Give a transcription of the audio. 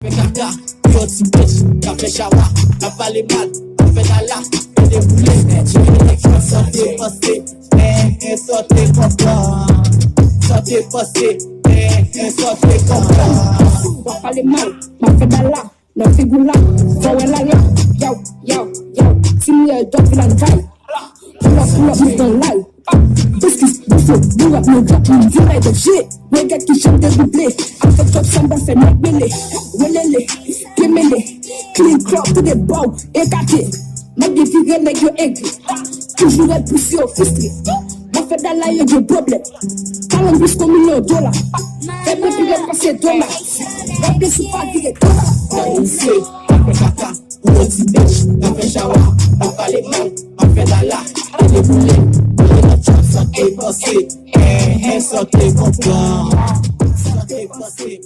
Fè kaka, yo ti bitch, ka fè chawa, ka pale mal, ka fè dala, ka déboule, santé passé, santé comprend, santé passé, santé comprend. Ka pale mal, ka fè dala, nan figula, fè la la, yo, si me drop in and die, pull up, me gon' lie. Biscuits, buffalo, bring up no drop, you like the shit. We get to shut the replay. After drop some buff and not really. Willele, gimme, clean crop to the bow, got it. Maybe if you get like your egg, cause you got pussy or fisty. But for that lie, your problem. How long this coming $1? That make you get pass $1. That this is part to get On say, ka fè kaka, yo ti bitch, ka fè chawa, ka pale mal, ka fè dala, ka déboule. Santé passé, santé comprend, santé passé.